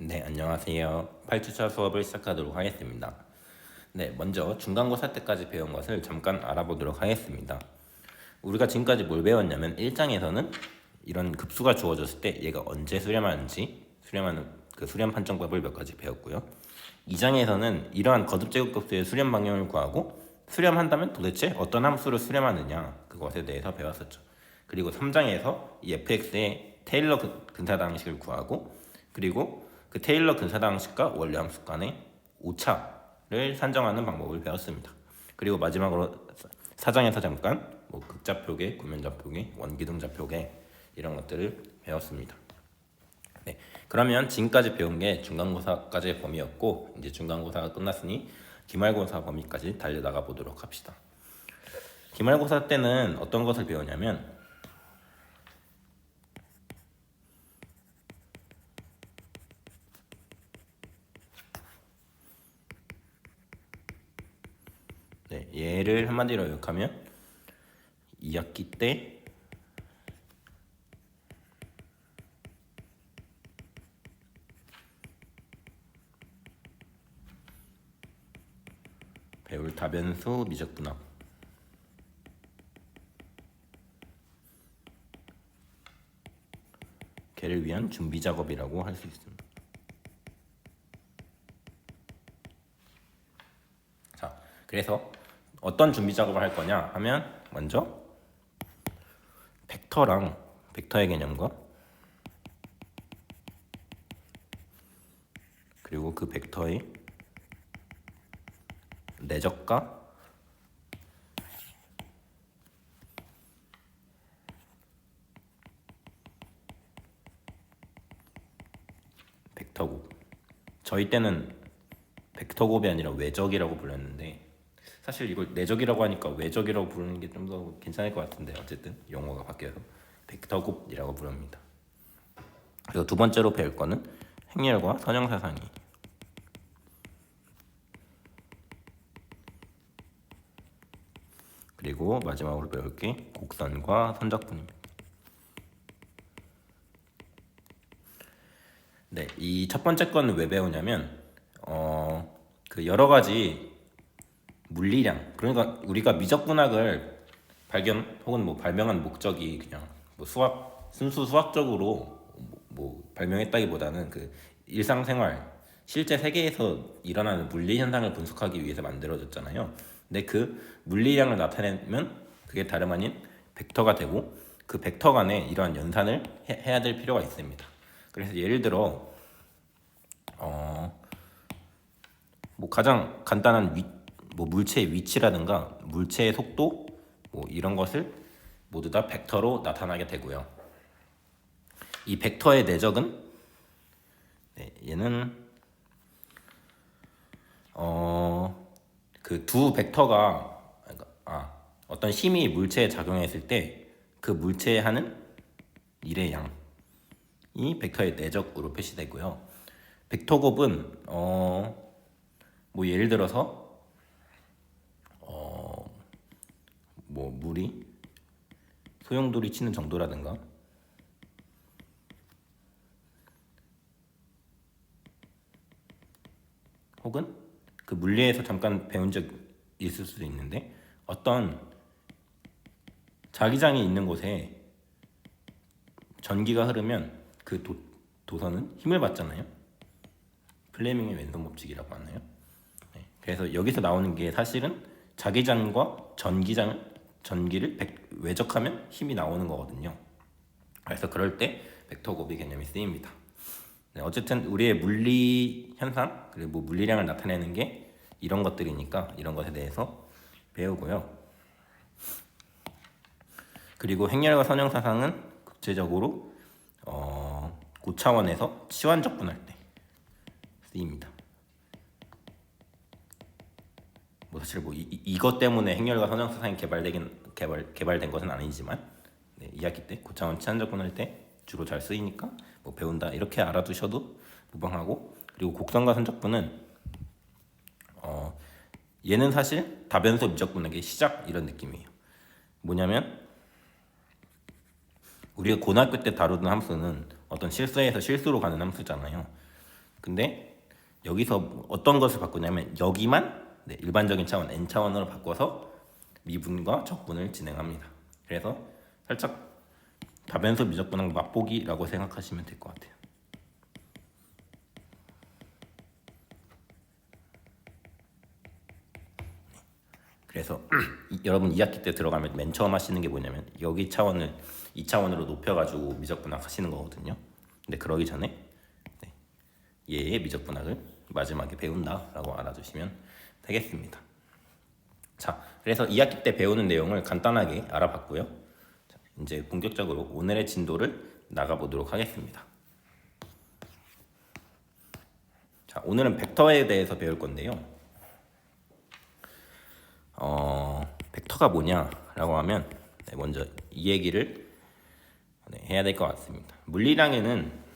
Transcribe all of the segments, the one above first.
네, 안녕하세요. 8주차 수업을 시작하도록 하겠습니다. 네, 먼저 중간고사 때까지 배운 것을 잠깐 알아보도록 하겠습니다. 우리가 지금까지 뭘 배웠냐면 1장에서는 이런 급수가 주어졌을 때 얘가 언제 수렴하는지 수렴하는 그 수렴 판정법을 몇 가지 배웠고요. 2장에서는 이러한 거듭제곱급수의 수렴 방향을 구하고 수렴한다면 도대체 어떤 함수를 수렴하느냐 그것에 대해서 배웠었죠. 그리고 3장에서 이 fx의 테일러 근사당식을 구하고 그리고 그 테일러 근사당식과 원료함수 간의 오차를 산정하는 방법을 배웠습니다. 그리고 마지막으로 4장에서 잠깐 극좌표계, 구면좌표계, 원기둥좌표계 이런 것들을 배웠습니다. 네, 그러면 지금까지 배운 게 중간고사까지의 범위였고 이제 중간고사가 끝났으니 기말고사 범위까지 달려나가 보도록 합시다. 기말고사 때는 어떤 것을 배우냐면 얘를 한마디로 요약하면 2학기 때 배울 다변수 미적분학 걔를 위한 준비 작업이라고 할 수 있습니다. 자, 그래서 어떤 준비 작업을 할 거냐 하면 먼저 벡터의 개념과 그리고 그 벡터의 내적과 벡터곱, 저희 때는 벡터곱이 아니라 외적이라고 불렀는데 사실 이걸 내적이라고 하니까 외적이라고 부르는 게 좀 더 괜찮을 것 같은데 어쨌든 용어가 바뀌어서 벡터곱이라고 부릅니다. 그리고 두 번째로 배울 거는 행렬과 선형사상이, 그리고 마지막으로 배울 게 곡선과 선적분입니다. 네, 이 첫 번째 거는 왜 배우냐면 그 여러 가지 물리량, 그러니까 우리가 미적분학을 발견 혹은 발명한 목적이 그냥 순수 수학적으로 발명했다기보다는 그 일상생활 실제 세계에서 일어나는 물리 현상을 분석하기 위해서 만들어졌잖아요. 근데 그 물리량을 나타내면 그게 다름 아닌 벡터가 되고 그 벡터 간에 이러한 연산을 해야 될 필요가 있습니다. 그래서 예를 들어 가장 간단한 물체의 위치라든가 물체의 속도 이런 것을 모두 다 벡터로 나타나게 되고요. 이 벡터의 내적은 얘는 그 두 벡터가 어떤 힘이 물체에 작용했을 때 그 물체에 하는 일의 양이 벡터의 내적으로 표시되고요. 벡터곱은 예를 들어서 물이 소용돌이 치는 정도라든가 혹은 그 물리에서 잠깐 배운 적 있을 수도 있는데 어떤 자기장이 있는 곳에 전기가 흐르면 그 도선은 힘을 받잖아요. 플레밍의 왼손 법칙이라고 하나요? 그래서 여기서 나오는 게 사실은 자기장과 전기를 외적하면 힘이 나오는 거거든요. 그래서 그럴 때 벡터곱의 개념이 쓰입니다. 어쨌든 우리의 물리 현상 그리고 물리량을 나타내는 게 이런 것들이니까 이런 것에 대해서 배우고요. 그리고 행렬과 선형사상은 국제적으로 고차원에서 치환적분할 때 쓰입니다. 사실 이것 때문에 행렬과 선형사상이 개발된 것은 아니지만 2학기 때 고차원 치환적분할 때 주로 잘 쓰이니까 배운다 이렇게 알아두셔도 무방하고, 그리고 곡선과 선적분은 얘는 사실 다변수 미적분학의 시작 이런 느낌이에요. 뭐냐면 우리가 고등학교 때 다루던 함수는 어떤 실수에서 실수로 가는 함수잖아요. 근데 여기서 어떤 것을 바꾸냐면 여기만 일반적인 차원 n차원으로 바꿔서 미분과 적분을 진행합니다. 그래서 살짝 다변수 미적분학 맛보기라고 생각하시면 될 것 같아요. 그래서 여러분 2학기 때 들어가면 맨 처음 하시는 게 뭐냐면 여기 차원을 2차원으로 높여가지고 미적분학 하시는 거거든요. 근데 그러기 전에 얘의 미적분학을 마지막에 배운다라고 알아두시면 되겠습니다. 자, 그래서 2학기 때 배우는 내용을 간단하게 알아봤고요. 자, 이제 본격적으로 오늘의 진도를 나가보도록 하겠습니다. 자, 오늘은 벡터에 대해서 배울 건데요. 벡터가 뭐냐라고 하면 먼저 이 얘기를 해야 될 것 같습니다. 물리량에는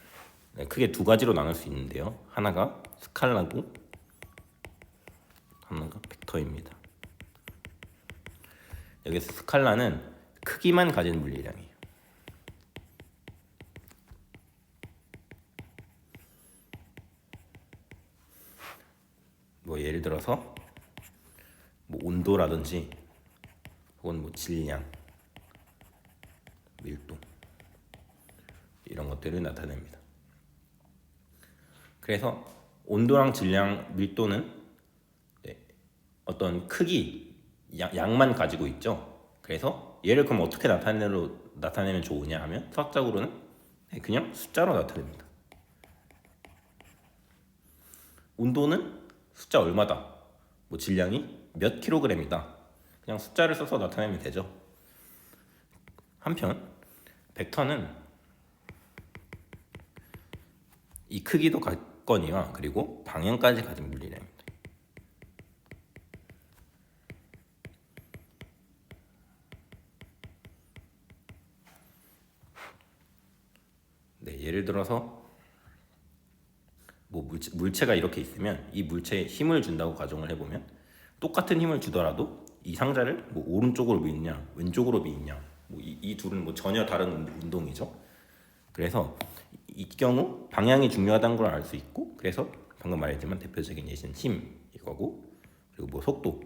크게 두 가지로 나눌 수 있는데요. 하나가 스칼라고 하나가 벡터입니다. 여기서 스칼라는 크기만 가진 물리량이에요. 뭐 예를 들어서 뭐 온도라든지 혹은 뭐 질량, 밀도 이런 것들을 나타냅니다. 그래서 온도랑 질량, 밀도는 어떤 크기, 양만 가지고 있죠. 그래서 얘를 그럼 어떻게 나타내면 좋으냐 하면 수학적으로는 그냥 숫자로 나타냅니다. 온도는 숫자 얼마다, 뭐 질량이 몇 킬로그램이다. 그냥 숫자를 써서 나타내면 되죠. 한편 벡터는 이 크기도 같거니와 그리고 방향까지 가진 물리량입니다. 예를 들어서 뭐 물체가 이렇게 있으면 이 물체에 힘을 준다고 가정을 해보면 똑같은 힘을 주더라도 이 상자를 뭐 오른쪽으로 미냐 왼쪽으로 미냐 뭐 이 둘은 뭐 전혀 다른 운동이죠. 그래서 이 경우 방향이 중요하다는 걸 알 수 있고, 그래서 방금 말했지만 대표적인 예시는 힘 이거고, 그리고 뭐 속도,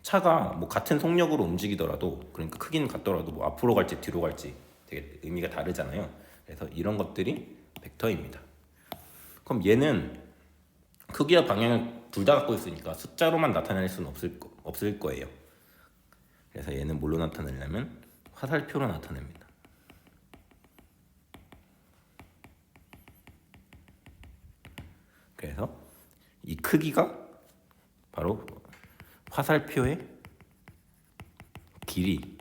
차가 뭐 같은 속력으로 움직이더라도 그러니까 크기는 같더라도 뭐 앞으로 갈지 뒤로 갈지 되게 의미가 다르잖아요. 그래서 이런 것들이 벡터입니다. 그럼 얘는 크기와 방향을 둘 다 갖고 있으니까 숫자로만 나타낼 수는 없을 거예요. 그래서 얘는 뭘로 나타내려면 화살표로 나타냅니다. 그래서 이 크기가 바로 화살표의 길이,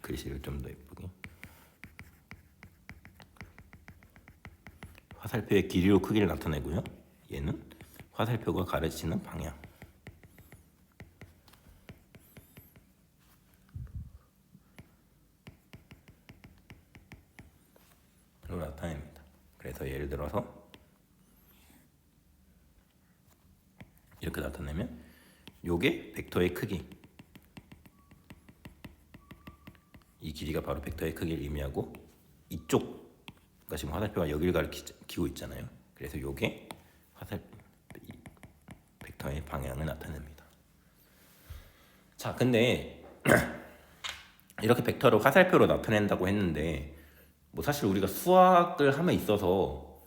글씨를 좀 더 예쁘게, 화살표의 길이로 크기를 나타내고요. 얘는 화살표가 가르치는 방향. 로 나타냅니다. 그래서 예를 들어서 이렇게 나타내면 요게 벡터의 크기, 이 길이가 바로 벡터의 크기를 의미하고, 이쪽 그러니까 지금 화살표가 여기를 가리키고 있잖아요. 그래서 요게 벡터의 방향을 나타냅니다. 자, 근데 이렇게 벡터를 화살표로 나타낸다고 했는데 뭐 사실 우리가 수학을 함에 있어서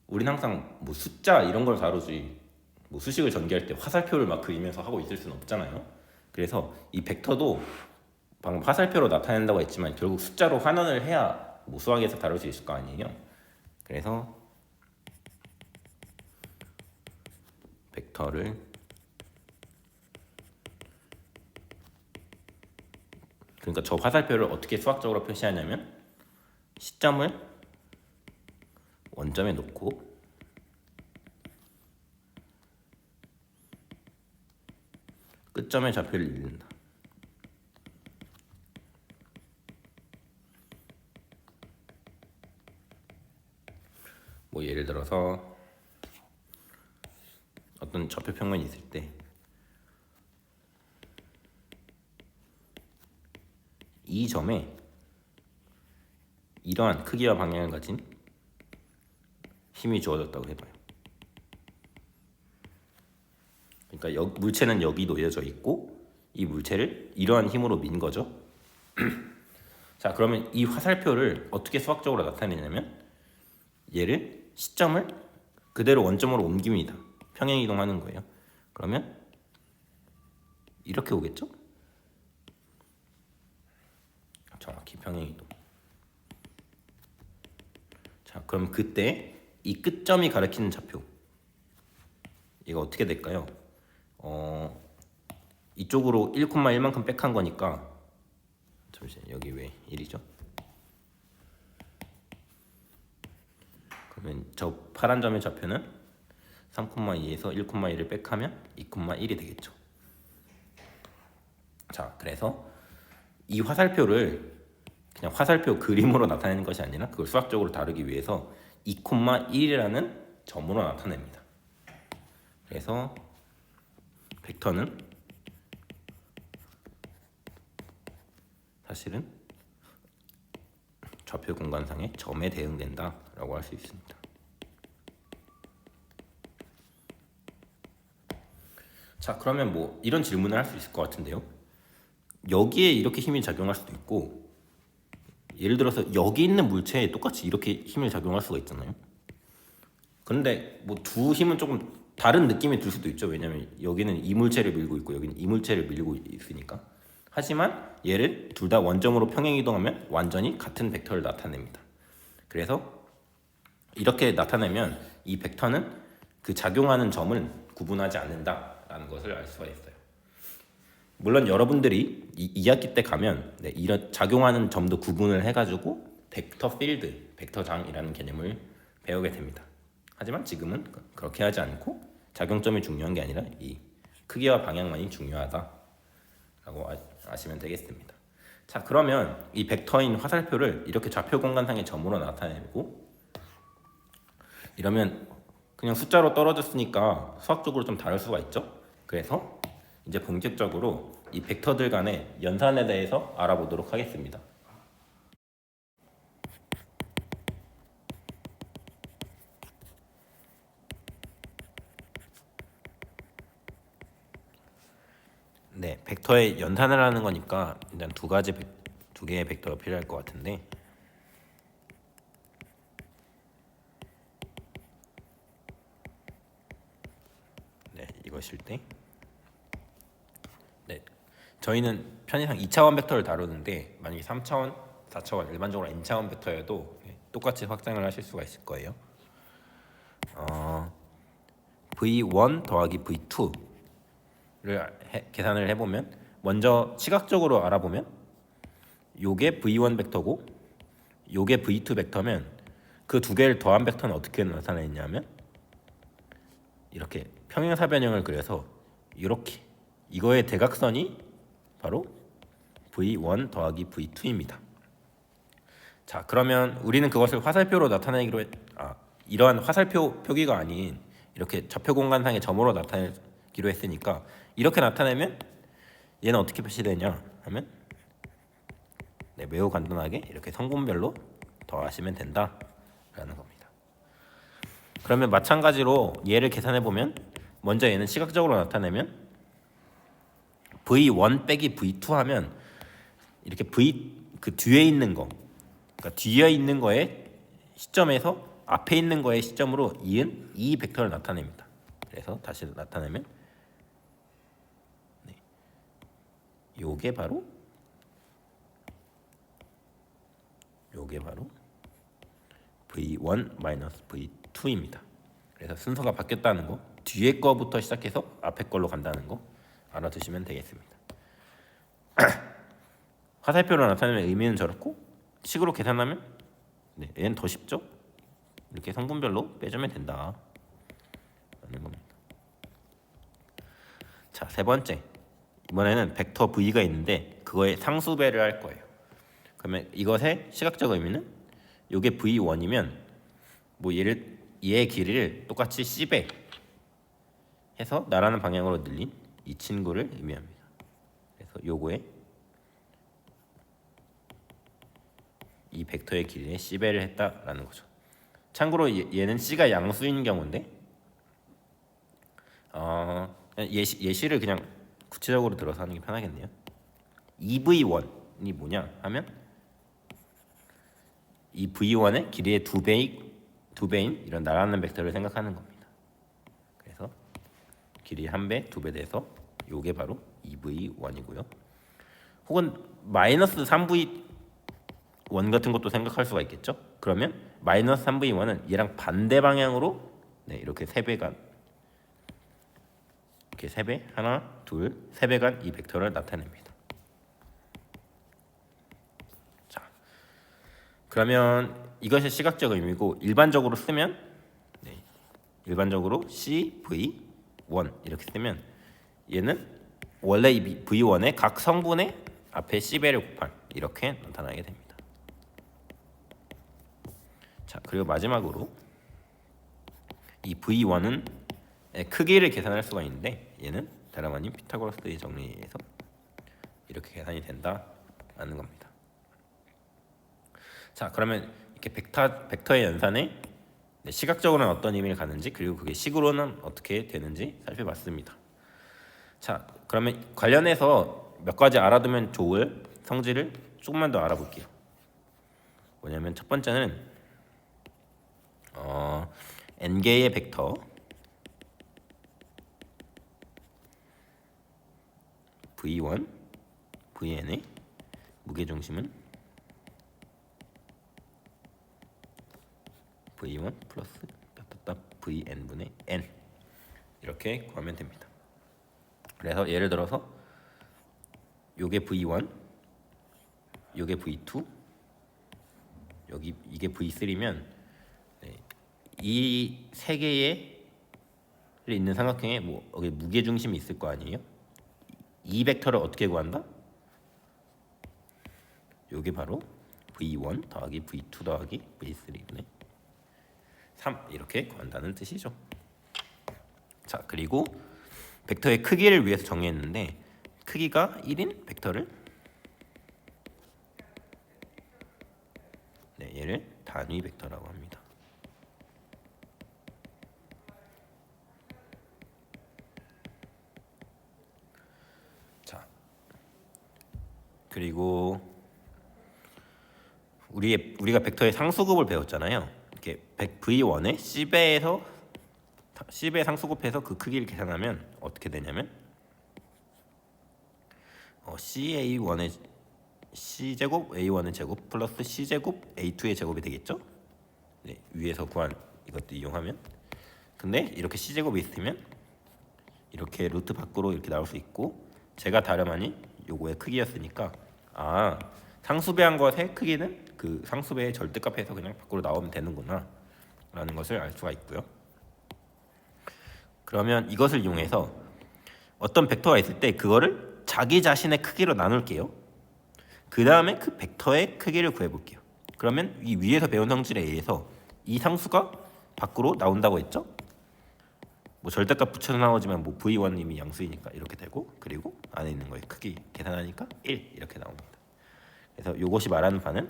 우리는 항상 뭐 숫자 이런 걸 다루지 뭐 수식을 전개할 때 화살표를 막 그리면서 하고 있을 수는 없잖아요. 그래서 이 벡터도 방금 화살표로 나타낸다고 했지만 결국 숫자로 환원을 해야 뭐 수학에서 다룰 수 있을 거 아니에요. 그래서 벡터를 그러니까 저 화살표를 어떻게 수학적으로 표시하냐면 시점을 원점에 놓고 끝점의 좌표를 읽는다. 뭐 예를 들어서 어떤 좌표 평면이 있을 때 이 점에 이러한 크기와 방향을 가진 힘이 주어졌다고 해봐요. 그러니까 물체는 여기 놓여져 있고 이 물체를 이러한 힘으로 민 거죠. 자, 그러면 이 화살표를 어떻게 수학적으로 나타내냐면 얘를 시점을 그대로 원점으로 옮깁니다. 평행 이동하는 거예요. 그러면 이렇게 오겠죠? 정확히 평행 이동. 자, 그럼 그때 이 끝점이 가리키는 좌표 이거 어떻게 될까요? 이쪽으로 1,1만큼 백한 거니까 잠시만 여기 왜 1이죠? 그러면 저 파란 점의 좌표는 3,2에서 1,1을 백하면 2,1이 되겠죠. 자, 그래서 이 화살표를 그냥 화살표 그림으로 나타내는 것이 아니라 그걸 수학적으로 다루기 위해서 2,1이라는 점으로 나타냅니다. 그래서 벡터는 사실은 좌표 공간상의 점에 대응된다 라고 할 수 있습니다. 자, 그러면 뭐 이런 질문을 할 수 있을 것 같은데요. 여기에 이렇게 힘이 작용할 수도 있고 예를 들어서 여기 있는 물체에 똑같이 이렇게 힘을 작용할 수가 있잖아요. 그런데 뭐 두 힘은 조금 다른 느낌이 들 수도 있죠. 왜냐하면 여기는 이 물체를 밀고 있고 여기는 이 물체를 밀고 있으니까. 하지만 얘를 둘 다 원점으로 평행 이동하면 완전히 같은 벡터를 나타냅니다. 그래서 이렇게 나타내면 이 벡터는 그 작용하는 점을 구분하지 않는다라는 것을 알 수가 있어요. 물론 여러분들이 2학기 때 가면 이런 작용하는 점도 구분을 해가지고 벡터 필드, 벡터장이라는 개념을 배우게 됩니다. 하지만 지금은 그렇게 하지 않고 작용점이 중요한 게 아니라 이 크기와 방향만이 중요하다라고 아시면 되겠습니다. 자, 그러면 이 벡터인 화살표를 이렇게 좌표 공간상의 점으로 나타내고 이러면 그냥 숫자로 떨어졌으니까 수학적으로 좀 다를 수가 있죠. 그래서 이제 본격적으로 이 벡터들 간의 연산에 대해서 알아보도록 하겠습니다. 네, 벡터의 연산을 하는 거니까 일단 두 개의 벡터가 필요할 것 같은데 네, 이것일 때 네, 저희는 편의상 2차원 벡터를 다루는데 만약에 3차원, 4차원, 일반적으로 n차원 벡터여도 똑같이 확장을 하실 수가 있을 거예요. v1 더하기 v2를 계산을 해보면 먼저 시각적으로 알아보면 요게 v1 벡터고 요게 v2 벡터면 그 두 개를 더한 벡터는 어떻게 나타내냐면 이렇게 평행사변형을 그려서 이렇게 이거의 대각선이 바로 v1 더하기 v2입니다. 자, 그러면 우리는 그것을 화살표로 나타내기로 이러한 화살표 표기가 아닌 이렇게 좌표 공간상의 점으로 나타내기로 했으니까 이렇게 나타내면 얘는 어떻게 표시되냐 하면 매우 간단하게 이렇게 성분별로 더하시면 된다라는 겁니다. 그러면 마찬가지로 얘를 계산해 보면 먼저 얘는 시각적으로 나타내면 v1 빼기 v2 하면 이렇게 그 뒤에 있는 거, 그러니까 뒤에 있는 거의 시점에서 앞에 있는 거의 시점으로 이은 이 벡터를 나타냅니다. 그래서 다시 나타내면 요게 바로 v1 v2입니다. 그래서 순서가 바뀌었다는 거, 뒤에 거부터 시작해서 앞에 걸로 간다는 거 알아두시면 되겠습니다. 화살표로 나타내면 의미는 저렇고 식으로 계산하면 얘는 더 쉽죠? 이렇게 성분별로 빼주면 된다 라는 겁니다. 자, 세 번째, 이번에는 벡터 v가 있는데 그거의 상수배를 할 거예요. 그러면 이것의 시각적 의미는 이게 v1이면 뭐 얘의 길이를 똑같이 c배 해서 나라는 방향으로 늘린 이 친구를 의미합니다. 그래서 요거에 이 벡터의 길이에 c배를 했다라는 거죠. 참고로 얘는 C가 양수인 경우인데 예시를 그냥 구체적으로 들어서 하는 게 편하겠네요. 2v1이 뭐냐 하면 이 v1의 길이의 두 배인 이런 날아가는 벡터를 생각하는 겁니다. 그래서 길이 한 배, 두 배 돼서 요게 바로 2v1이고요. 혹은 마이너스 3v1 같은 것도 생각할 수가 있겠죠. 그러면 마이너스 3v1은 얘랑 반대 방향으로 이렇게 세배간 이렇게 세배 하나, 둘, 세배간 이 벡터를 나타냅니다. 자, 그러면 이것이 시각적 의미고 일반적으로 쓰면 일반적으로 CV1 이렇게 쓰면 얘는 원래 이 V1의 각 성분의 앞에 C배를 곱한 이렇게 나타나게 됩니다. 자, 그리고 마지막으로 이 V1은 크기를 계산할 수가 있는데 얘는 다름 아닌 피타고라스의 정리에 의해서 이렇게 계산이 된다라는 겁니다. 자, 그러면 이렇게 벡터의 연산에 시각적으로는 어떤 의미를 갖는지 그리고 그게 식으로는 어떻게 되는지 살펴봤습니다. 자, 그러면 관련해서 몇 가지 알아두면 좋을 성질을 조금만 더 알아볼게요. 뭐냐면 첫 번째는 n개의 벡터 v1, vn의 무게중심은 v1 플러스 vn분의 n 이렇게 구하면 됩니다. 그래서 예를 들어서 요게 v1, 요게 v2, 이게 v3면 이 세 개에 있는 삼각형에 여기 무게 중심이 있을 거 아니에요? 이 벡터를 어떻게 구한다? 요게 바로 v1 더하기 v2 더하기 v3분의 3 이렇게 구한다는 뜻이죠. 자, 그리고 벡터의 크기를 위해서 정의했는데 크기가 1인 벡터를 얘를 단위 벡터라고 합니다. 자, 그리고 우리가 벡터의 상수급을 배웠잖아요. 이렇게 v1의 C배 상수곱해서 그 크기를 계산하면 어떻게 되냐면 CA1의 C제곱 A1의 제곱 플러스 C제곱 A2의 제곱이 되겠죠? 위에서 구한 이것도 이용하면 근데 이렇게 C제곱이 있으면 이렇게 루트 밖으로 이렇게 나올 수 있고 제가 다름 아닌 요거의 크기였으니까 상수배한 것의 크기는 그 상수배의 절대값에서 그냥 밖으로 나오면 되는구나 라는 것을 알 수가 있고요. 그러면 이것을 이용해서 어떤 벡터가 있을 때 그거를 자기 자신의 크기로 나눌게요. 그 다음에 그 벡터의 크기를 구해볼게요. 그러면 이 위에서 배운 성질에 의해서 이 상수가 밖으로 나온다고 했죠? 절대값 붙여서 나오지만 v1 이미 양수이니까 이렇게 되고 그리고 안에 있는 거의 크기 계산하니까 1 이렇게 나옵니다. 그래서 이것이 말하는 바는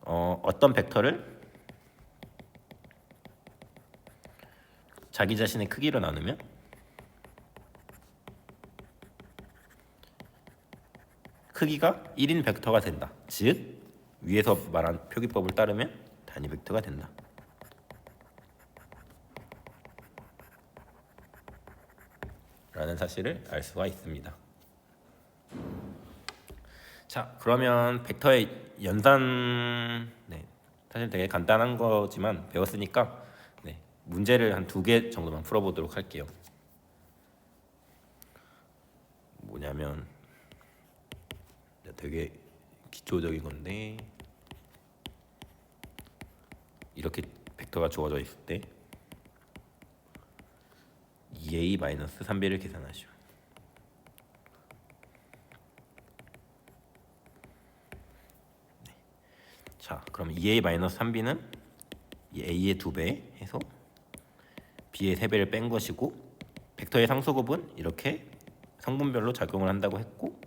어떤 벡터를 자기 자신의 크기로 나누면 크기가 1인 벡터가 된다. 즉 위에서 말한 표기법을 따르면 단위 벡터가 된다. 라는 사실을 알 수가 있습니다. 자, 그러면 벡터의 연산 사실 되게 간단한 거지만 배웠으니까 문제를 한 2개 정도만 풀어보도록 할게요. 뭐냐면 되게 기초적인 건데 이렇게 벡터가 주어져 있을 때 2a-3b를 계산하시오. 자, 그럼 2a-3b는 a의 2배 해서 b의 3배를 뺀 것이고 벡터의 상수곱은 이렇게 성분별로 작용을 한다고 했고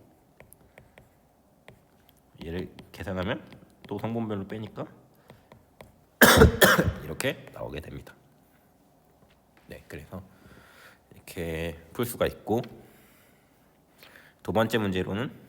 얘를 계산하면 또 성분별로 빼니까 이렇게 나오게 됩니다. 네, 그래서 이렇게 풀 수가 있고, 두 번째 문제로는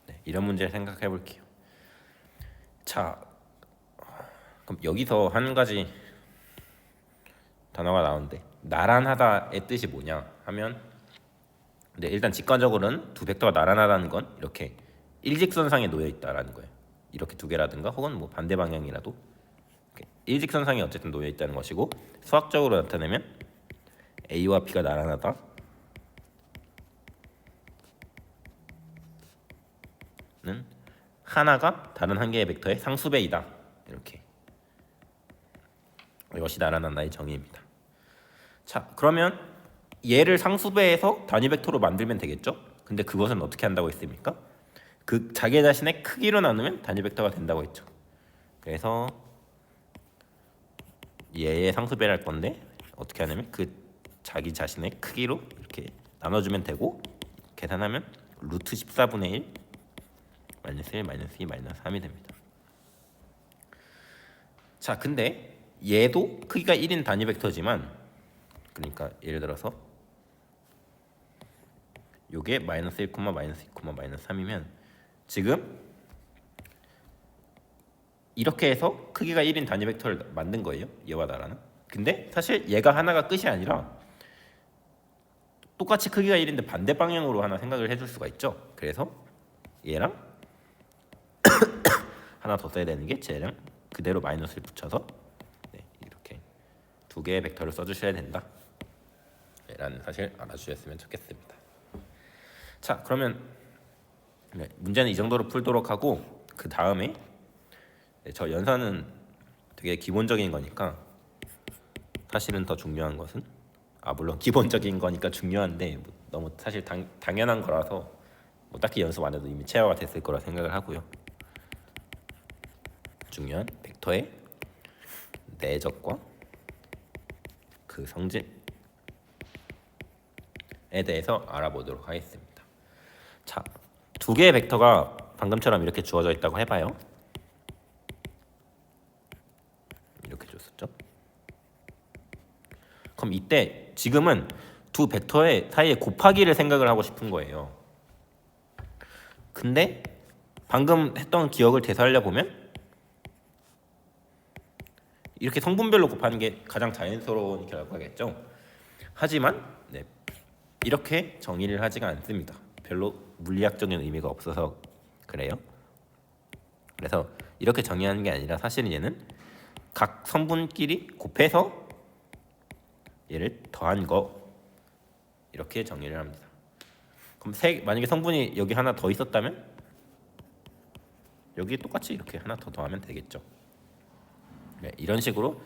네, 이런 문제를 생각해 볼게요. 자, 그럼 여기서 한 가지 단어가 나오는데, 나란하다의 뜻이 뭐냐 하면, 네, 일단 직관적으로는 두 벡터가 나란하다는 건 이렇게 일직선상에 놓여 있다라는 거예요. 이렇게 두 개라든가 혹은 뭐 반대 방향이라도 일직선상에 어쨌든 놓여 있다는 것이고, 수학적으로 나타내면 A와 B가 나란하다 는 하나가 다른 한 개의 벡터의 상수배이다. 이렇게, 이것이 나란하다의 정의입니다. 자, 그러면 얘를 상수배에서 단위 벡터로 만들면 되겠죠? 근데 그것은 어떻게 한다고 했습니까? 그 자기 자신의 크기로 나누면 단위 벡터가 된다고 했죠. 그래서 얘의 상수배를 할 건데, 어떻게 하냐면 그 자기 자신의 크기로 이렇게 나눠주면 되고, 계산하면 루트 14분의 1 마이너스 1 마이너스 2 마이너스 3이 됩니다. 자, 근데 얘도 크기가 1인 단위 벡터지만, 그러니까 예를 들어서 요게 마이너스 1, 마이너스 2, 마이너스 3이면 지금 이렇게 해서 크기가 1인 단위 벡터를 만든 거예요, 얘와 나라는. 근데 사실 얘가 하나가 끝이 아니라 똑같이 크기가 1인데 반대 방향으로 하나 생각을 해줄 수가 있죠. 그래서 얘랑 하나 더 써야 되는 게 쟤랑 그대로 마이너스를 붙여서, 네, 이렇게 두 개의 벡터를 써주셔야 된다 라는 사실 알아주셨으면 좋겠습니다. 자, 그러면 네, 문제는 이 정도로 풀도록 하고, 그 다음에 네, 저 연산은 되게 기본적인 거니까, 사실은 더 중요한 것은, 물론 기본적인 거니까 중요한데 뭐 너무 사실 당연한 거라서 뭐 딱히 연습 안 해도 이미 체화가 됐을 거라 생각을 하고요. 중요한 벡터의 내적과 그 성질에 대해서 알아보도록 하겠습니다. 자, 두 개의 벡터가 방금처럼 이렇게 주어져 있다고 해봐요. 이렇게 줬었죠. 그럼 이때 지금은 두 벡터의 사이에 곱하기를 생각을 하고 싶은 거예요. 근데 방금 했던 기억을 되살려 보면 이렇게 성분별로 곱하는 게 가장 자연스러운 결과겠죠. 하지만 네, 이렇게 정의를 하지가 않습니다. 별로 물리학적인 의미가 없어서 그래요. 그래서 이렇게 정의하는 게 아니라 사실은 얘는 각 성분끼리 곱해서 얘를 더한 거, 이렇게 정의를 합니다. 그럼 만약에 성분이 여기 하나 더 있었다면 여기 똑같이 이렇게 하나 더 더하면 되겠죠. 네, 이런 식으로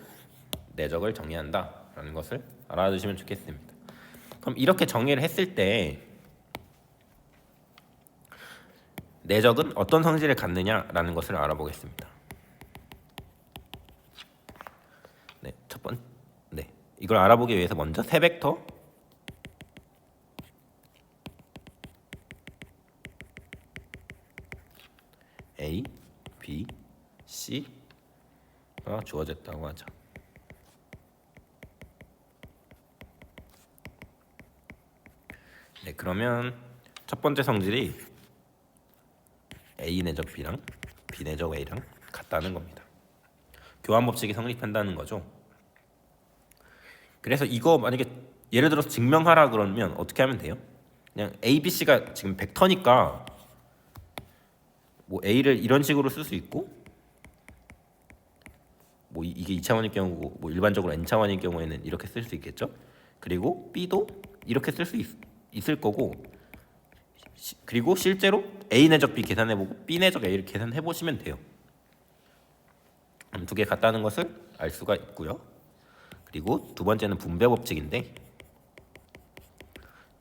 내적을 정의한다라는 것을 알아두시면 좋겠습니다. 그럼 이렇게 정의를 했을 때 내적은 어떤 성질을 갖느냐라는 것을 알아보겠습니다. 네, 이걸 알아보기 위해서 먼저 세 벡터 A, B, C가 주어졌다고 하죠. 네, 그러면 첫 번째 성질이 A 내적 B랑 B 내적 A랑 같다는 겁니다. 교환 법칙이 성립한다는 거죠. 그래서 이거 만약에 예를 들어서 증명하라 그러면 어떻게 하면 돼요? 그냥 A, B, C가 지금 벡터니까 뭐 A를 이런 식으로 쓸 수 있고, 뭐 이게 2차원일 경우고 뭐 일반적으로 n차원일 경우에는 이렇게 쓸 수 있겠죠. 그리고 B도 이렇게 쓸 수 있을 거고, 그리고 실제로 A 내적 B 계산해보고 B 내적 A를 계산해보시면 돼요. 두 개 같다는 것을 알 수가 있고요. 그리고 두 번째는 분배 법칙인데,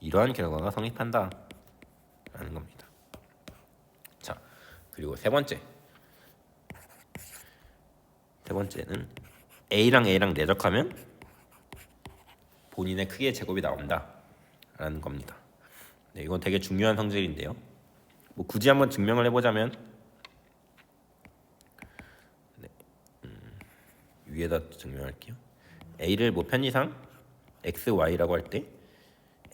이러한 결과가 성립한다 라는 겁니다. 자, 그리고 세 번째는 A랑 A랑 내적하면 본인의 크기의 제곱이 나온다 라는 겁니다. 네, 이건 되게 중요한 성질인데요. 뭐 굳이 한번 증명을 해보자면 위에다 증명할게요. A를 뭐 편의상 XY라고 할 때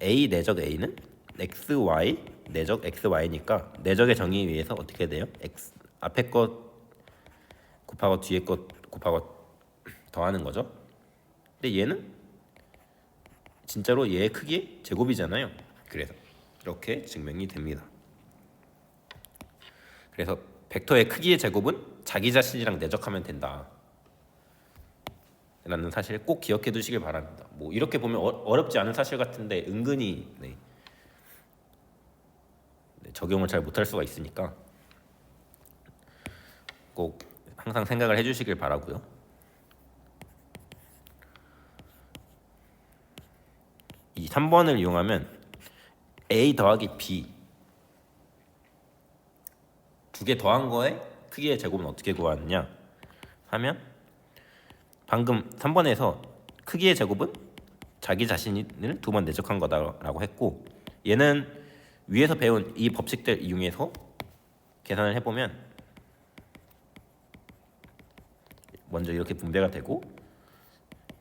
A 내적 A는 XY 내적 XY니까 내적의 정의에 의해서 어떻게 돼요? X 앞에 것 곱하고 뒤에 것 곱하고 더하는 거죠. 근데 얘는 진짜로 얘의 크기의 제곱이잖아요. 그래서 이렇게 증명이 됩니다. 그래서 벡터의 크기의 제곱은 자기 자신이랑 내적하면 된다 라는 사실 꼭 기억해 두시길 바랍니다. 뭐 이렇게 보면 어렵지 않은 사실 같은데 은근히 적용을 잘 못할 수가 있으니까 꼭 항상 생각을 해주시길 바라고요. 이 3번을 이용하면 A 더하기 B 두 개 더한 거에 크기의 제곱은 어떻게 구하느냐 하면 방금 3번에서 크기의 제곱은 자기 자신을 두 번 내적한 거다라고 했고 얘는 위에서 배운 이 법칙들 이용해서 계산을 해보면 먼저 이렇게 분배가 되고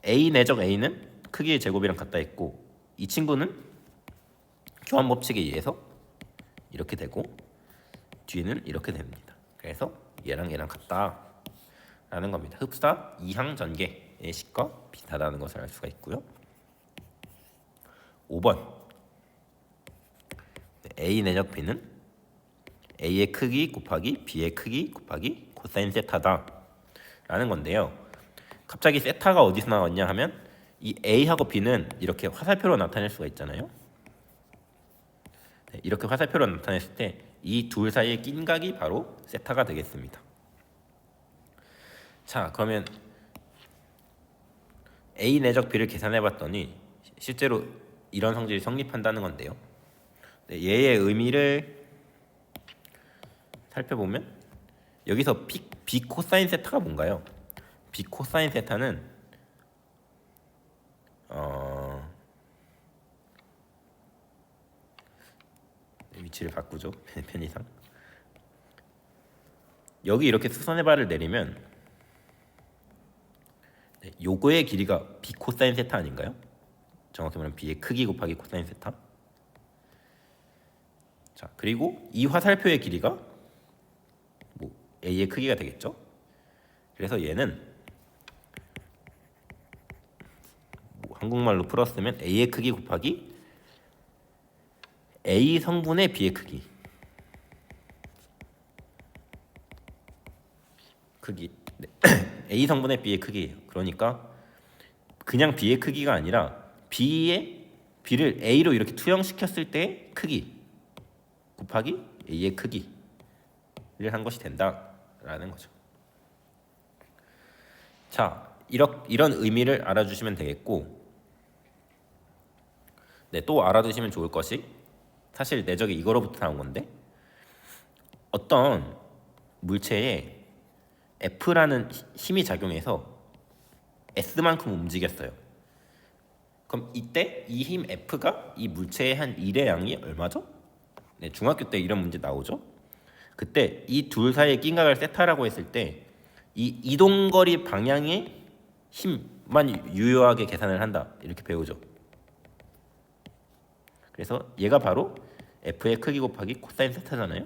A 내적 A는 크기의 제곱이랑 같다 했고 이 친구는 교환 법칙에 의해서 이렇게 되고 뒤에는 이렇게 됩니다. 그래서 얘랑 얘랑 같다 라는 겁니다. 흡사 이항 전개의 식과 비슷하다는 것을 알 수가 있고요. 5번 A 내적 B는 A의 크기 곱하기 B의 크기 곱하기 코사인 세타다 라는 건데요. 갑자기 세타가 어디서 나왔냐 하면 이 A하고 B는 이렇게 화살표로 나타낼 수가 있잖아요. 이렇게 화살표로 나타냈을 때 이 둘 사이의 낀 각이 바로 세타가 되겠습니다. 자, 그러면 A 내적 B를 계산해 봤더니 실제로 이런 성질이 성립한다는 건데요. 얘의 의미를 살펴보면 여기서 B 코사인 세타가 뭔가요? B 코사인 세타는 위치를 바꾸죠. 편의상 여기 이렇게 수선의 발을 내리면 요거의 길이가 B 코사인 세타 아닌가요? 정확히 말하면 B의 크기 곱하기 코사인 세타. 자, 그리고 이 화살표의 길이가 뭐 A의 크기가 되겠죠. 그래서 얘는 뭐 한국말로 풀었으면 A의 크기 곱하기 A 성분의 B의 크기 네. A 성분의 B의 크기예요. 그러니까 그냥 B의 크기가 아니라 B를 A로 이렇게 투영시켰을 때의 크기 곱하기 A의 크기를 한 것이 된다라는 거죠. 자, 이런 의미를 알아주시면 되겠고, 네, 또 알아두시면 좋을 것이 사실 내적이 이거로부터 나온 건데 어떤 물체에 F라는 힘이 작용해서 S만큼 움직였어요. 그럼 이때 이 힘 F가 이 물체의 한 일의 양이 얼마죠? 네, 중학교 때 이런 문제 나오죠. 그때 이 둘 사이의 낀각을 세타라고 했을 때 이 이동거리 방향의 힘만 유효하게 계산을 한다 이렇게 배우죠. 그래서 얘가 바로 F의 크기 곱하기 코사인 세타잖아요.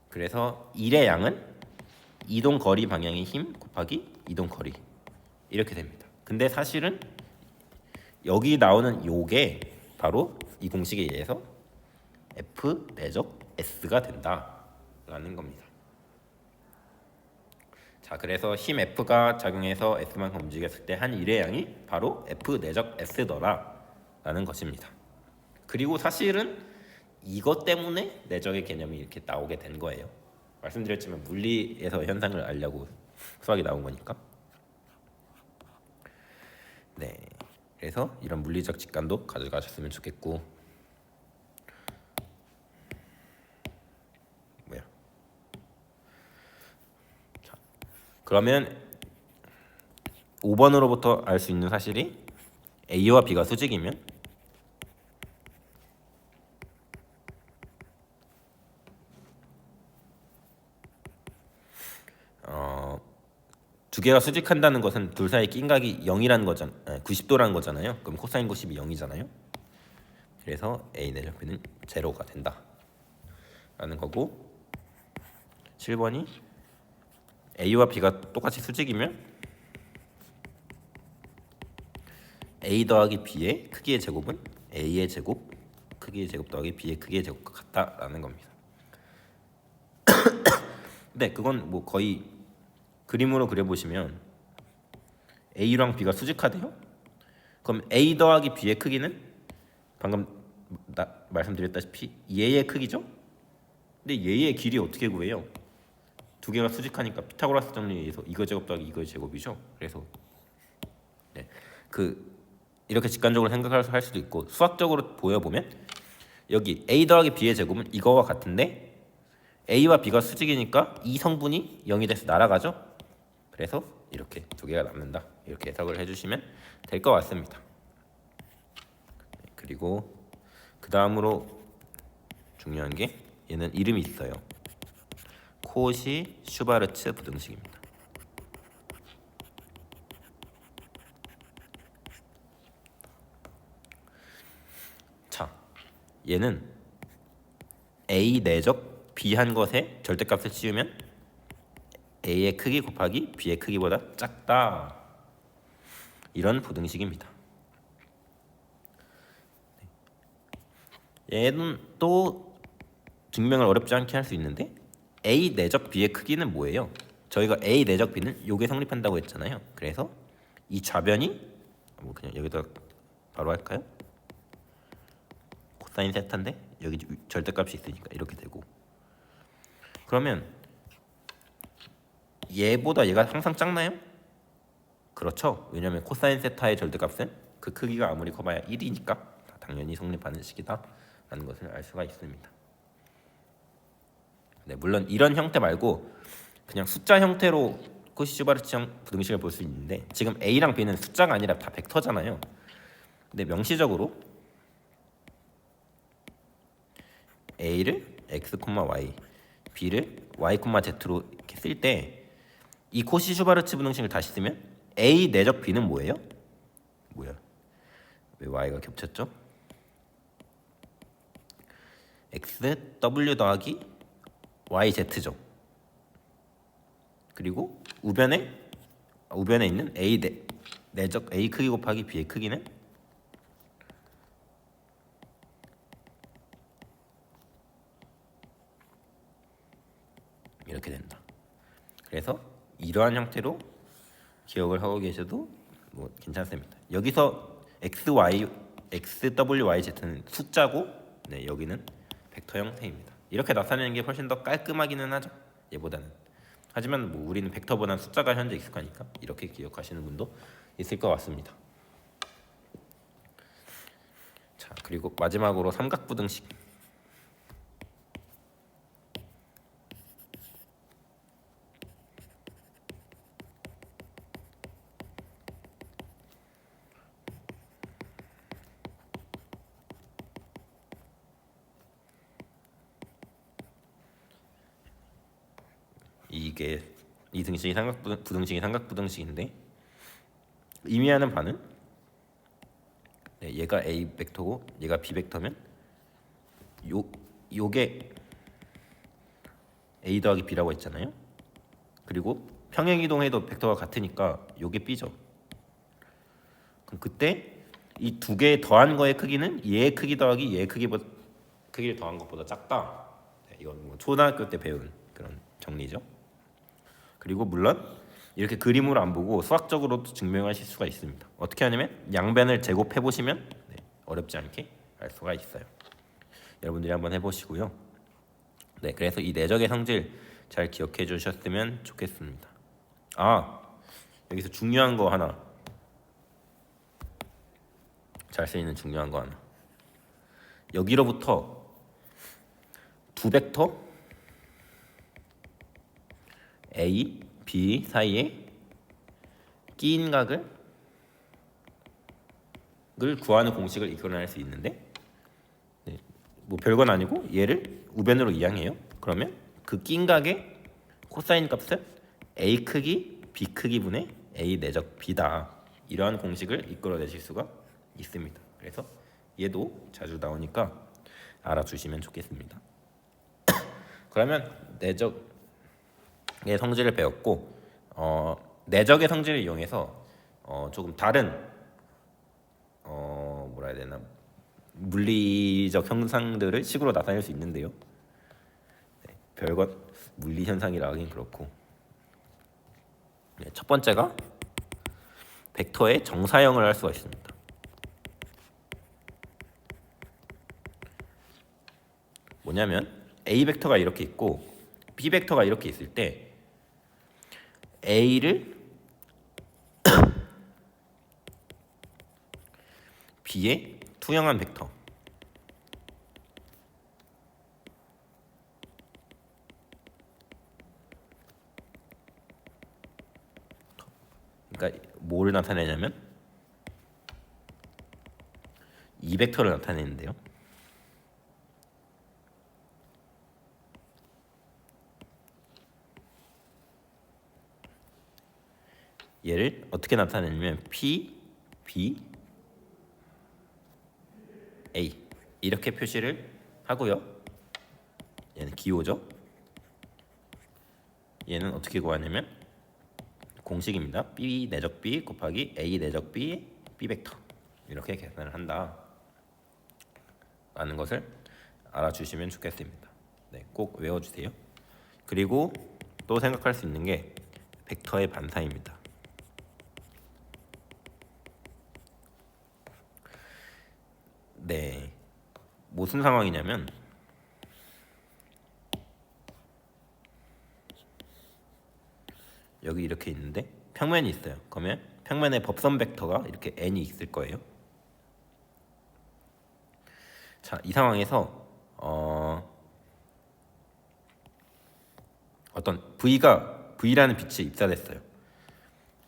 그래서 1의 양은 이동거리 방향의 힘 곱하기 이동거리 이렇게 됩니다. 근데 사실은 여기 나오는 요게 바로 이 공식에 의해서 F 내적 S가 된다라는 겁니다. 자, 그래서 힘 F가 작용해서 S만큼 움직였을 때 한 1의 양이 바로 F 내적 S더라라는 것입니다. 그리고 사실은 이것 때문에 내적의 개념이 이렇게 나오게 된 거예요. 말씀드렸지만 물리에서 현상을 알려고 수학이 나온 거니까. 네. 그래서 이런 물리적 직관도 가져가셨으면 좋겠고, 뭐야? 자, 그러면 5번으로부터 알 수 있는 사실이 A와 B가 수직이면 두 개가 수직한다는 것은 둘 사이 낀각이 0이라는 거잖아, 90도라는 거잖아요. 그럼 코사인 90이 0이잖아요. 그래서 A 내적 B는 제로가 된다 라는 거고, 7번이 A와 B가 똑같이 수직이면 A 더하기 B의 크기의 제곱은 A의 제곱 크기의 제곱 더하기 B의 크기의 제곱과 같다라는 겁니다. 근데 그건 뭐 거의 그림으로 그려보시면 A랑 B가 수직하대요. 그럼 A 더하기 B의 크기는 방금 말씀드렸다시피 얘의 크기죠. 근데 얘의 길이 어떻게 구해요? 두 개가 수직하니까 피타고라스 정리에 의해서 이거 제곱 더하기 이거 제곱이죠. 그래서 네, 이렇게 직관적으로 생각할 수도 있고, 수학적으로 보여보면 여기 A 더하기 B의 제곱은 이거와 같은데 A와 B가 수직이니까 이 성분이 0이 돼서 날아가죠. 그래서 이렇게 두 개가 남는다, 이렇게 해석을 해주시면 될 것 같습니다. 그리고 그 다음으로 중요한 게 얘는 이름이 있어요. 코시 슈바르츠 부등식입니다. 자, 얘는 A 내적 B 한 것에 절대값을 씌우면 A의 크기 곱하기 B의 크기보다 작다, 이런 부등식입니다. 얘는 또 증명을 어렵지 않게 할 수 있는데, A 내적 B의 크기는 뭐예요? 저희가 A 내적 B는 요게 성립한다고 했잖아요. 그래서 이 좌변이 뭐 그냥 여기다 바로 할까요? 코사인 세타인데 여기 절대값이 있으니까 이렇게 되고, 그러면 얘보다 얘가 항상 작나요? 그렇죠. 왜냐면 코사인 세타의 절대값은 그 크기가 아무리 커봐야 1이니까 당연히 성립하는 식이다 라는 것을 알 수가 있습니다. 네, 물론 이런 형태 말고 그냥 숫자 형태로 코시-슈바르츠 부등식을 볼 수 있는데, 지금 A랑 B는 숫자가 아니라 다 벡터잖아요. 근데 명시적으로 A를 x, y, B를 y, z로 이렇게 쓸 때 이 코시-슈바르츠 부등식을 다시 쓰면 A 내적 B는 뭐예요? 뭐야? 왜 y가 겹쳤죠? x, w 더하기 y, z죠. 그리고 우변에 있는 A 내적 A 크기 곱하기 B의 크기는 이렇게 된다. 그래서 이러한 형태로 기억을 하고 계셔도 뭐 괜찮습니다. 여기서 x, w, y, z는 숫자고, 네, 여기는 벡터 형태입니다. 이렇게 나타내는 게 훨씬 더 깔끔하기는 하죠, 얘보다는. 하지만 뭐 우리는 벡터보다는 숫자가 현재 익숙하니까 이렇게 기억하시는 분도 있을 것 같습니다. 자, 그리고 마지막으로 삼각부등식. 이 등식이 삼각부등식인데 의미하는 바는, 네, 얘가 A 벡터고 얘가 B 벡터면 요게 A 더하기 B라고 했잖아요. 그리고 평행이동해도 벡터가 같으니까 요게 B죠. 그럼 그때 이 두 개 더한 거의 크기는 얘의 크기 더하기 얘의 크기를 더한 것보다 작다. 네, 이건 뭐 초등학교 때 배운 그런 정리죠. 그리고 물론 이렇게 그림으로 안 보고 수학적으로도 증명하실 수가 있습니다. 어떻게 하냐면 양변을 제곱해 보시면, 네, 어렵지 않게 알 수가 있어요. 여러분들이 한번 해보시고요. 네, 그래서 이 내적의 성질 잘 기억해 주셨으면 좋겠습니다. 여기서 중요한 거 하나. 잘 쓰이는 중요한 거 하나. 여기로부터 두 벡터 A, B 사이에 끼인 각을 구하는 공식을 이끌어낼 수 있는데, 네, 뭐 별건 아니고 얘를 우변으로 이항해요. 그러면 그 끼인 각의 코사인 값은 A 크기 B 크기분의 A 내적 B다. 이러한 공식을 이끌어내실 수가 있습니다. 그래서 얘도 자주 나오니까 알아두시면 좋겠습니다. 그러면 내적의 성질을 배웠고, 내적의 성질을 이용해서 조금 다른 뭐라 해야 되나, 물리적 현상들을 식으로 나타낼 수 있는데요. 네, 별것 물리 현상이라 하긴 그렇고, 네, 첫 번째가 벡터의 정사형을 할 수가 있습니다. 뭐냐면 A 벡터가 이렇게 있고 B 벡터가 이렇게 있을 때 A를 B의 투영한 벡터, 그러니까 뭐를 나타내냐면 이 벡터를 나타내는데요. 얘를 어떻게 나타내냐면 P, B, A 이렇게 표시를 하고요. 얘는 기호죠. 얘는 어떻게 구하냐면 공식입니다. B 내적 B 곱하기 A 내적 B B 벡터, 이렇게 계산을 한다 라는 것을 알아주시면 좋겠습니다. 네, 꼭 외워주세요. 그리고 또 생각할 수 있는 게 벡터의 반사입니다. 네, 무슨 상황이냐면 여기 이렇게 있는데 평면이 있어요. 그러면 평면에 법선 벡터가 이렇게 n이 있을 거예요. 자, 이 상황에서 어떤 V라는 빛이 입사됐어요.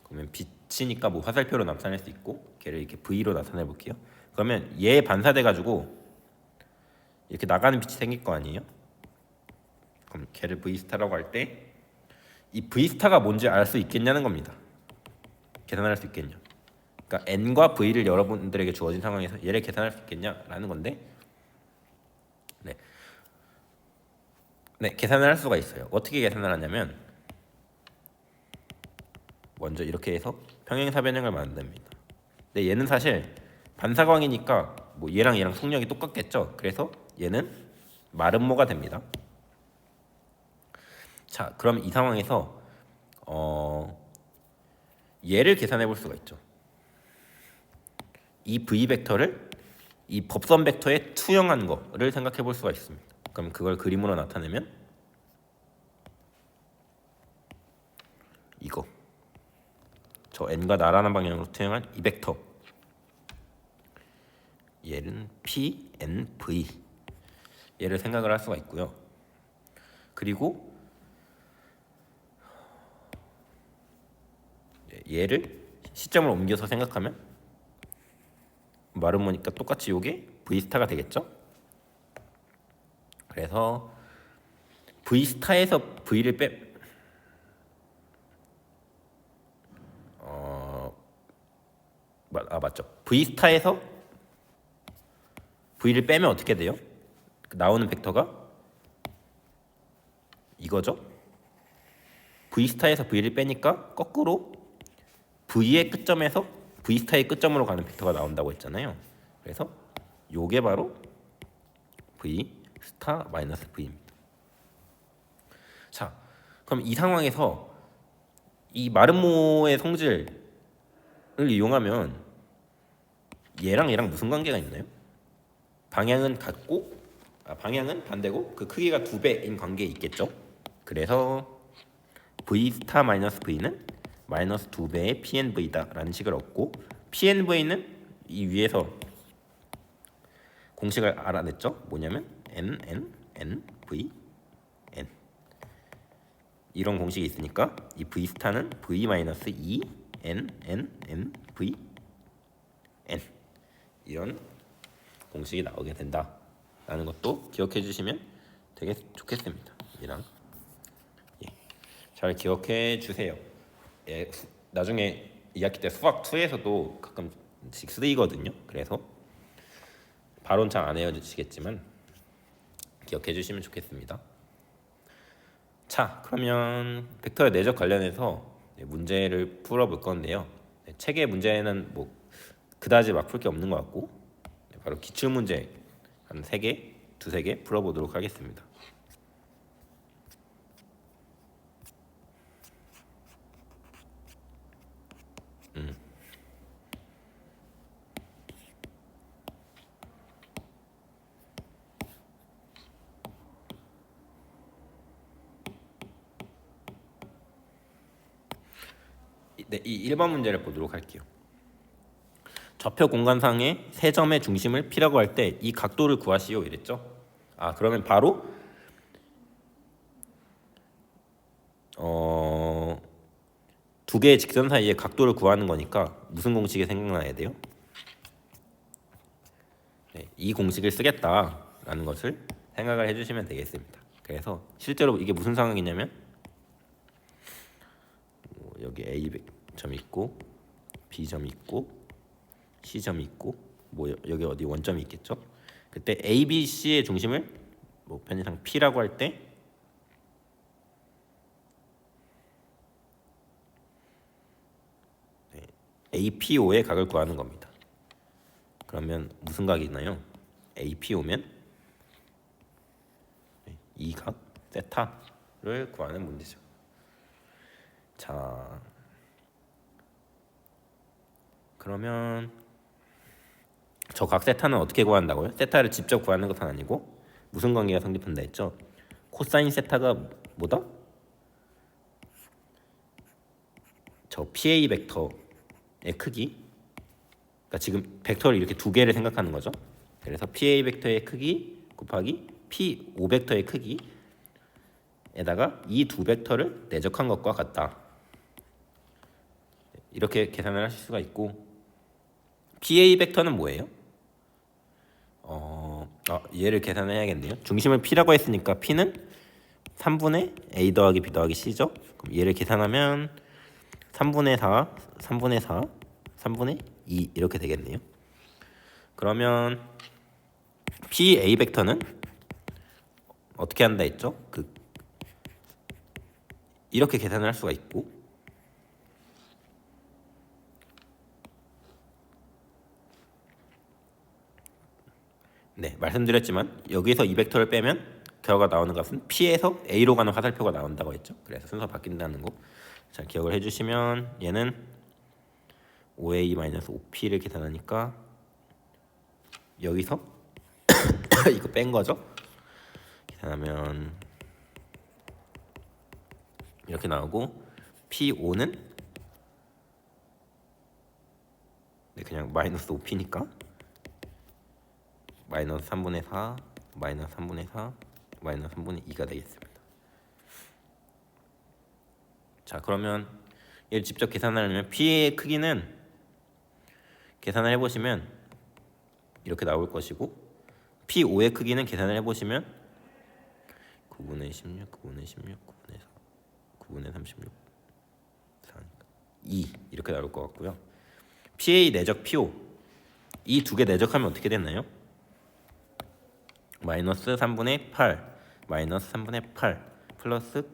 그러면 빛이니까 뭐 화살표로 나타낼 수 있고, 걔를 이렇게 V로 나타내 볼게요. 그러면 얘 반사돼 가지고 이렇게 나가는 빛이 생길 거 아니에요? 그럼 걔를 V 스타라고 할 때 이 V 스타가 뭔지 알 수 있겠냐는 겁니다. 계산할 수 있겠냐? 그러니까 n과 V를 여러분들에게 주어진 상황에서 얘를 계산할 수 있겠냐라는 건데, 네, 계산을 할 수가 있어요. 어떻게 계산을 하냐면 먼저 이렇게 해서 평행사변형을 만듭니다. 근데 얘는 사실 반사광이니까 뭐 얘랑 속력이 똑같겠죠. 그래서 얘는 마름모가 됩니다. 자, 그럼 이 상황에서 얘를 계산해 볼 수가 있죠. 이 V 벡터를 이 법선 벡터에 투영한 거를 생각해 볼 수가 있습니다. 그럼 그걸 그림으로 나타내면 이거, 저 n과 나라는 방향으로 투영한 이 벡터, 얘는 P, N, V, 얘를 생각을 할 수가 있고요. 그리고 얘를 시점을 옮겨서 생각하면 마름모니까 똑같이 요게 V 스타가 되겠죠. 그래서 V 스타에서 V를 맞죠. V 스타에서 V를 빼면 어떻게 돼요? 나오는 벡터가 이거죠. V 스타에서 V를 빼니까 거꾸로 V의 끝점에서 V 스타의 끝점으로 가는 벡터가 나온다고 했잖아요. 그래서 요게 바로 V 스타 마이너스 V입니다. 자, 그럼 이 상황에서 이 마름모의 성질을 이용하면 얘랑 무슨 관계가 있나요? 방향은 같고, 방향은 반대고 그 크기가 2배인 관계에 있겠죠. 그래서 V 스타 마이너스 V는 마이너스 2배의 PNV다 라는 식을 얻고, PNV는 이 위에서 공식을 알아냈죠. 뭐냐면 n v n 이런 공식이 있으니까 이 v 스타는 v 마이너스 2 n v n 이런 공식이 나오게 된다라는 것도 기억해 주시면 되게 좋겠습니다. 이랑 잘 기억해 주세요. 예, 나중에 2학기 때 수학 2에서도 가끔씩 쓰이거든요. 그래서 바로는 잘 안 외워지시겠지만 기억해 주시면 좋겠습니다. 자, 그러면 벡터의 내적 관련해서 문제를 풀어볼 건데요. 책의 문제는 뭐 그다지 막 풀 게 없는 것 같고 바로 기출 문제 한 3개, 2-3개 풀어보도록 하겠습니다. 네, 이 1번 문제를 보도록 할게요. 좌표 공간상의 세 점의 중심을 P라고 할 때 이 각도를 구하시오 이랬죠. 그러면 바로 두 개의 직선 사이의 각도를 구하는 거니까 무슨 공식이 생각나야 돼요? 네, 이 공식을 쓰겠다라는 것을 생각을 해주시면 되겠습니다. 그래서 실제로 이게 무슨 상황이냐면 여기 A 점 있고 B 점 있고 C 점 있고 뭐 여기 어디 원점이 있겠죠. 그때 A, B, C의 중심을 뭐 편의상 P라고 할 때 APO의 각을 구하는 겁니다. 그러면 무슨 각이 있나요? APO면 이 각 세타를 구하는 문제죠. 자, 그러면 저 각 세타는 어떻게 구한다고요? 세타를 직접 구하는 것은 아니고 무슨 관계가 성립한다 했죠? 코사인 세타가 뭐다? 저 PA 벡터의 크기, 그러니까 지금 벡터를 이렇게 두 개를 생각하는 거죠. 그래서 PA 벡터의 크기 곱하기 P5 벡터의 크기에다가 이 두 벡터를 내적한 것과 같다. 이렇게 계산을 하실 수가 있고, PA 벡터는 뭐예요? 얘를 계산을 해야겠네요. 중심을 P라고 했으니까 P는 3분의 A 더하기 B 더하기 C죠. 그럼 얘를 계산하면 3분의 4, 3분의 4, 3분의 2 이렇게 되겠네요. 그러면 PA 벡터는 어떻게 한다 했죠? 이렇게 계산을 할 수가 있고, 네, 말씀드렸지만 여기서 이 벡터를 빼면 결과 나오는 값은 P에서 A로 가는 화살표가 나온다고 했죠. 그래서 순서 바뀐다는 거 잘 기억을 해주시면, 얘는 5A-5P를 계산하니까 여기서 이거 뺀 거죠. 계산하면 이렇게 나오고, P5는 그냥 마이너스 5P니까 마이너스 3분의 4, 마이너스 3분의 4, 마이너스 3분의 2가 되겠습니다. 자, 그러면 얘를 직접 계산하려면 P의 크기는 계산을 해보시면 이렇게 나올 것이고, P5의 크기는 계산을 해보시면 9분의 16, 9분의 16, 9분의 4, 9분의 36, 4니까 2 이렇게 나올 것 같고요. PA 내적 PO 이 두 개 내적하면 어떻게 됐나요? 마이너스 3분의 8, 마이너스 3분의 8 플러스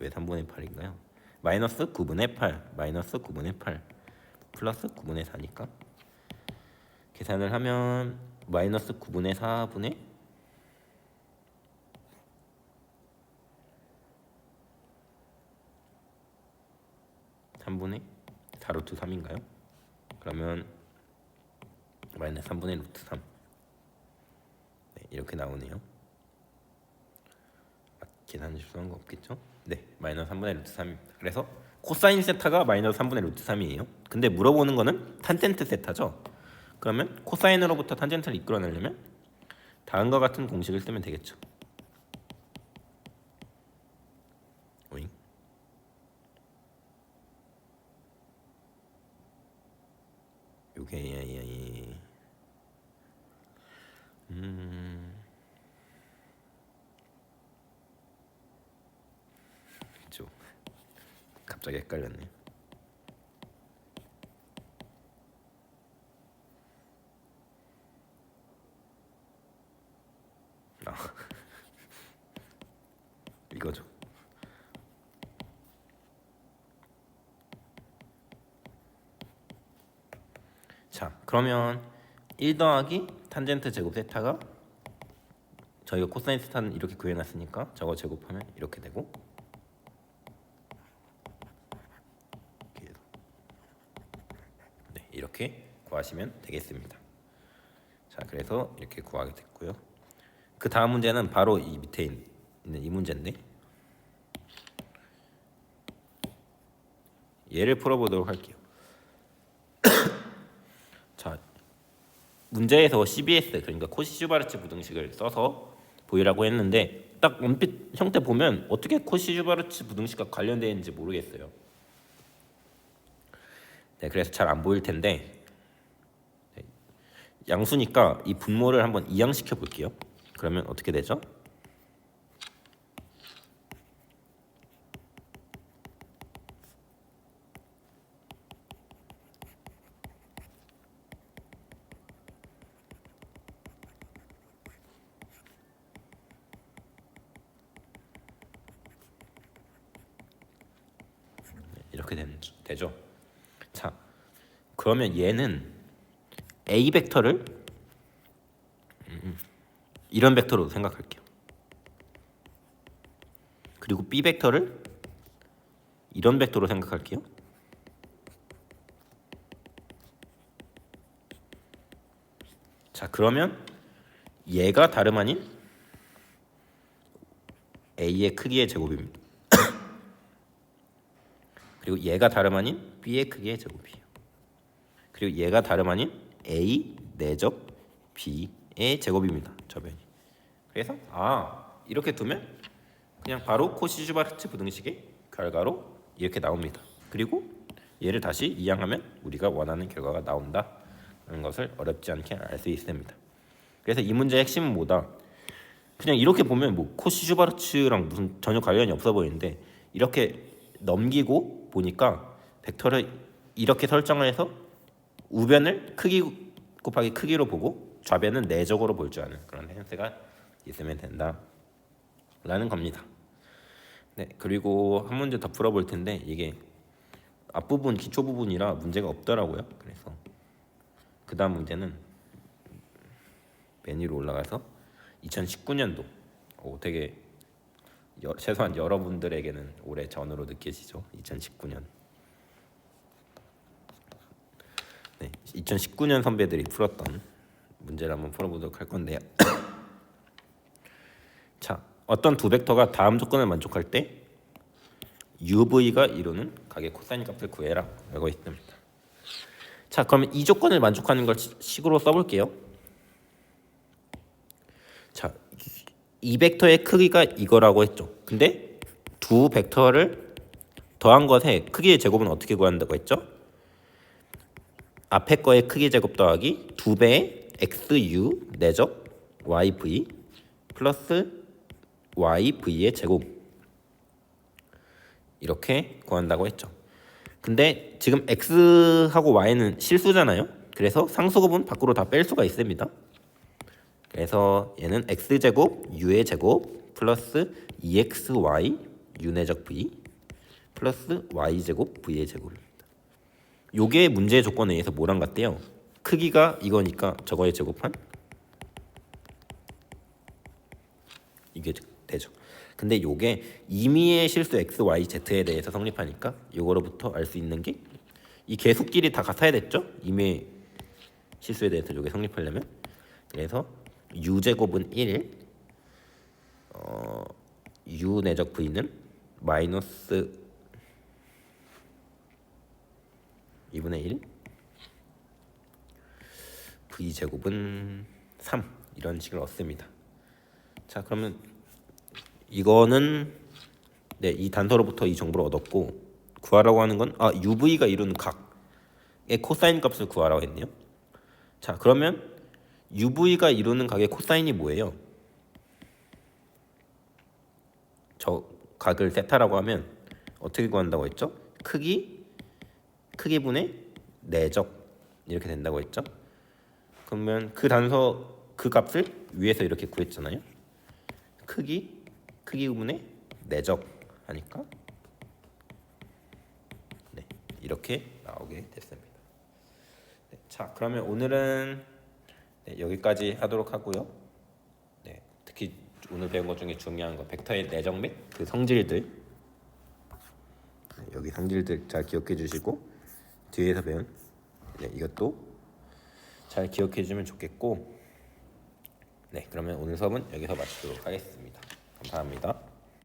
왜 3분의 8인가요? 마이너스 9분의 8, 마이너스 9분의 8 플러스 9분의 4니까 계산을 하면 마이너스 9분의 4분의 3분의 4 루트 3인가요? 그러면 마이너스 3분의 루트 3 이렇게 나오네요. 계산 실수한 거 없겠죠? 네, 마이너스 3분의 루트 3입니다. 그래서 코사인 세타가 마이너스 3분의 루트 3이에요. 근데 물어보는 거는 탄젠트 세타죠. 그러면 코사인으로부터 탄젠트를 이끌어내려면 다음과 같은 공식을 쓰면 되겠죠. 오잉? 요게 좀 갑자기 헷갈렸네. 아 이거죠. 자, 그러면 1 더하기 탄젠트 제곱 세타가 저희가 코사인 세타는 이렇게 구해놨으니까 저거 제곱하면 이렇게 되고 네, 이렇게 구하시면 되겠습니다. 자, 그래서 이렇게 구하게 됐고요. 그 다음 문제는 바로 이 밑에 있는 이 문제인데 얘를 풀어보도록 할게요. 자, 문제에서 CBS 그러니까 코시-슈바르츠 부등식을 써서 보이라고 했는데 딱 원빛 형태 보면 어떻게 코시-슈바르츠 부등식과 관련되어 있는지 모르겠어요. 네, 그래서 잘 안 보일 텐데 네, 양수니까 이 분모를 한번 이항시켜 볼게요. 그러면 어떻게 되죠? 이렇게 되죠. 자, 그러면 얘는 A 벡터를 이런 벡터로 생각할게요. 그리고 B 벡터를 이런 벡터로 생각할게요. 자, 그러면 얘가 다름 아닌 A의 크기의 제곱입니다. 그리고 얘가 다름 아닌 B의 크기의 제곱이에요. 그리고 얘가 다름 아닌 A 내적 B의 제곱입니다. 저변이. 그래서 이렇게 두면 그냥 바로 코시-슈바르츠 부등식의 결과로 이렇게 나옵니다. 그리고 얘를 다시 이항하면 우리가 원하는 결과가 나온다는 것을 어렵지 않게 알 수 있습니다. 그래서 이 문제의 핵심은 뭐다? 그냥 이렇게 보면 뭐 코시-슈바르츠랑 무슨 전혀 관련이 없어 보이는데 이렇게 넘기고 보니까 벡터를 이렇게 설정을 해서 우변을 크기 곱하기 크기로 보고 좌변은 내적으로 볼 줄 아는 그런 센스가 있으면 된다라는 겁니다. 네, 그리고 한 문제 더 풀어볼 텐데 이게 앞부분 기초 부분이라 문제가 없더라고요. 그래서 그 다음 문제는 맨 위로 올라가서 2019년도 되게 최소한 여러분들에게는 올해 전으로 느껴지죠. 2019년. 네, 2019년 선배들이 풀었던 문제를 한번 풀어보도록 할 건데요. 자, 어떤 두 벡터가 다음 조건을 만족할 때 UV가 이루는 각의 코사인 값을 구해라 라고 있습니다. 자, 그러면 이 조건을 만족하는 걸 식으로 써볼게요. 자, 이 벡터의 크기가 이거라고 했죠. 근데 두 벡터를 더한 것의 크기의 제곱은 어떻게 구한다고 했죠? 앞에 거의 크기 제곱 더하기 2배의 XU 내적 YV 플러스 YV의 제곱 이렇게 구한다고 했죠. 근데 지금 X하고 Y는 실수잖아요. 그래서 상수곱은 밖으로 다 뺄 수가 있습니다. 그래서 얘는 X제곱 U의 제곱 플러스 2XY U 내적 V 플러스 Y제곱 V의 제곱입니다. 요게 문제의 조건에 의해서 뭐랑 같대요? 크기가 이거니까 저거의 제곱한 이게 되죠. 근데 요게 임의의 실수 x, y, z에 대해서 성립하니까 요거로부터 알 수 있는 게 이 계수끼리 다 같아야 됐죠? 임의의 실수에 대해서 요게 성립하려면 그래서 u제곱은 1 u 내적 v는 마이너스 2분의 1 v제곱은 3 이런 식을 얻습니다. 자, 그러면 이거는 네, 이 단서로부터 이 정보를 얻었고, 구하라고 하는 건 UV가 이루는 각의 코사인 값을 구하라고 했네요. 자, 그러면 UV가 이루는 각의 코사인이 뭐예요? 저 각을 세타라고 하면 어떻게 구한다고 했죠? 크기분의 내적 이렇게 된다고 했죠? 그러면 그 단서 그 값을 위에서 이렇게 구했잖아요. 크기분의 내적 하니까 네, 이렇게 나오게 됐습니다. 네, 자, 그러면 오늘은 네, 여기까지 하도록 하고요. 네, 특히 오늘 배운 것 중에 중요한 거 벡터의 내적 및 그 성질들, 네, 여기 성질들 잘 기억해 주시고 뒤에서 배운 네, 이것도 잘 기억해 주면 좋겠고, 네, 그러면 오늘 수업은 여기서 마치도록 하겠습니다. 감사합니다.